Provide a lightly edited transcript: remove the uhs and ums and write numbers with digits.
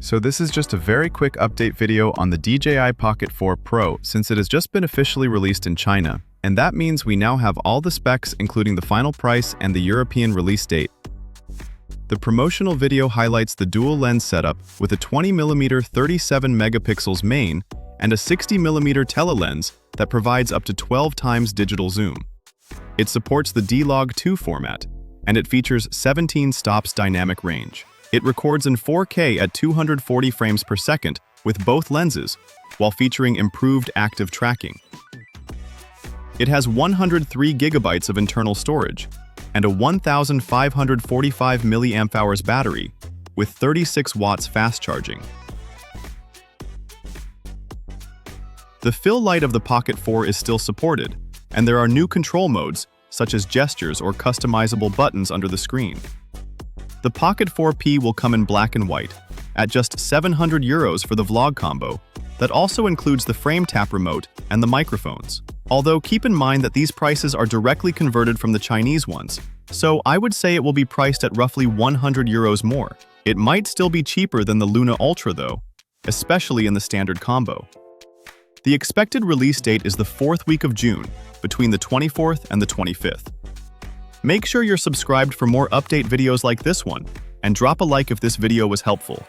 So this is just a very quick update video on the DJI Pocket 4 Pro since it has just been officially released in China, and that means we now have all the specs including the final price and the European release date. The promotional video highlights the dual lens setup with a 20mm 37 megapixels main and a 60mm telelens that provides up to 12 times digital zoom. It supports the D-Log2 format, and it features 17 stops dynamic range. It records in 4K at 240 frames per second with both lenses, while featuring improved active tracking. It has 103 gigabytes of internal storage and a 1,545 mAh battery with 36 watts fast charging. The fill light of the Pocket 4 is still supported, and there are new control modes such as gestures or customizable buttons under the screen. The Pocket 4P will come in black and white, at just €700 for the vlog combo, that also includes the frame tap remote and the microphones. Although keep in mind that these prices are directly converted from the Chinese ones, so I would say it will be priced at roughly €100 more. It might still be cheaper than the Luna Ultra though, especially in the standard combo. The expected release date is the 4th week of June, between the 24th and the 25th. Make sure you're subscribed for more update videos like this one, and drop a like if this video was helpful.